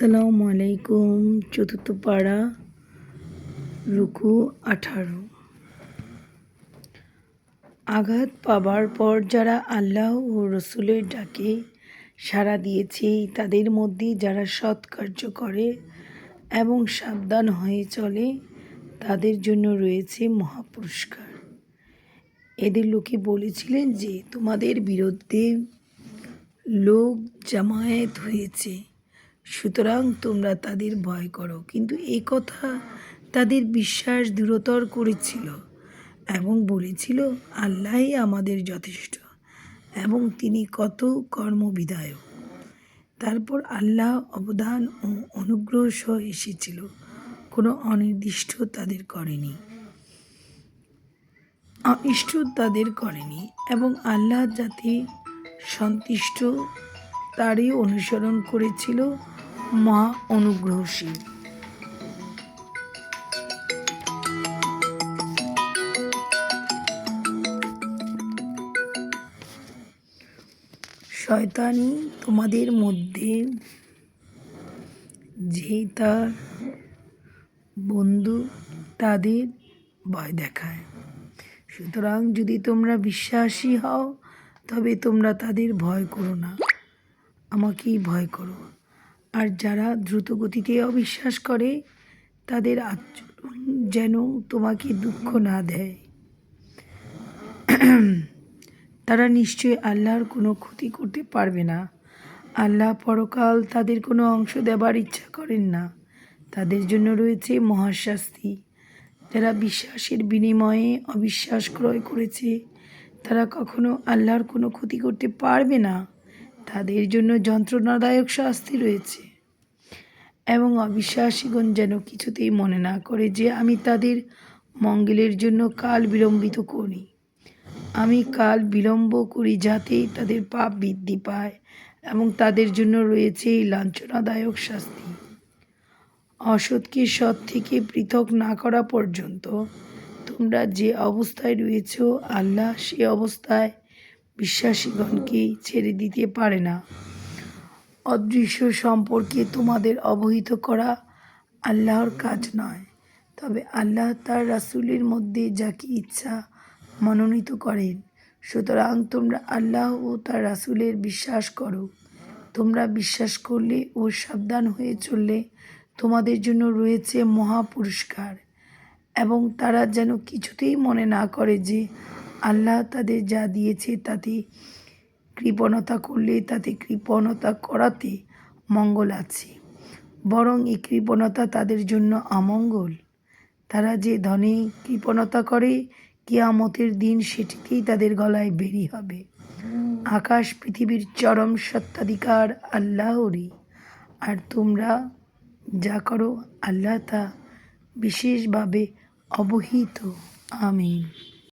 আসসালামু আলাইকুম। চতুর্থ পাড়া, রুকু 18। আঘাত পাবার পর যারা আল্লাহ ও রসুলের ডাকে সাড়া দিয়েছে, তাদের মধ্যে যারা সৎ কার্য করে এবং সাবধান হয়ে চলে, তাদের জন্য রয়েছে মহাপুরস্কার। এদের লোকে বলেছিলেন যে তোমাদের বিরুদ্ধে লোক জামায়াত হয়েছে, সুতরাং তোমরা তাদের ভয় করো। কিন্তু এ কথা তাদের বিশ্বাস দৃঢ়তর করেছিল এবং বলেছিল, আল্লাহই আমাদের যথেষ্ট এবং তিনি কত কর্মবিধায়ক। তারপর আল্লাহ অবদান ও অনুগ্রহ সহ এসেছিল, কোনো অনিষ্ট তাদের করেনি এবং আল্লাহ যাতে সন্তুষ্ট তারই অনুসরণ করেছিল, মহা অনুগ্রহশীল। শয়তানি তোমাদের মধ্যে যে তার বন্ধু, তাদের ভয় দেখায়। সুতরাং যদি তোমরা বিশ্বাসী হও, তবে তোমরা তাদের ভয় করো না, আমাকেই ভয় করো। আর যারা দ্রুত গতিতে অবিশ্বাস করে, তাদের আচরণ যেন তোমাকে দুঃখ না দেয়। তারা নিশ্চয়ই আল্লাহর কোনো ক্ষতি করতে পারবে না। আল্লাহ পরকাল তাদের কোনো অংশ দেবার ইচ্ছা করেন না। তাদের জন্য রয়েছে মহাশাস্তি। যারা বিশ্বাসের বিনিময়ে অবিশ্বাস ক্রয় করেছে, তারা কখনো আল্লাহর কোনো ক্ষতি করতে পারবে না। তাদের জন্য যন্ত্রণাদায়ক শাস্তি রয়েছে। এবং অবিশ্বাসীগণ যেন কিছুতেই মনে না করে যে আমি তাদের মঙ্গলের জন্য কাল বিলম্বিত করি। আমি কাল বিলম্ব করি যাতে তাদের পাপ বৃদ্ধি পায় এবং তাদের জন্য রয়েছে এই লাঞ্ছনাদায়ক শাস্তি। অসৎকে সৎ থেকে পৃথক না করা পর্যন্ত তোমরা যে অবস্থায় রয়েছ, আল্লাহ সে অবস্থায় বিশ্বাসীগণকে ছেড়ে দিতে পারে না। অদৃশ্য সম্পর্কে তোমাদের অবহিত করা আল্লাহর কাজ নয়, তবে আল্লাহ তার রাসূলের মধ্যে যাকে ইচ্ছা মনোনীত করেন। সুতরাং তোমরা আল্লাহ ও তার রাসূলের বিশ্বাস করো। তোমরা বিশ্বাস করলে ও সাবধান হয়ে চললে তোমাদের জন্য রয়েছে মহা পুরস্কার। এবং তারা যেন কিছুতেই মনে না করে যে আল্লাহ তাদের যা দিয়েছে তাতে কৃপণতা করলে তাতে কৃপণতা করাতে মঙ্গল আছে, বরং এই কৃপণতা তাদের জন্য অমঙ্গল। তারা যে ধনে কৃপণতা করে, কিয়ামতের দিন সেটিতেই তাদের গলায় বেরি হবে। আকাশ পৃথিবীর চরম সত্ত্বাধিকার আল্লাহরই, আর তোমরা যা করো আল্লাহ তা বিশেষভাবে অবহিত। আমিন।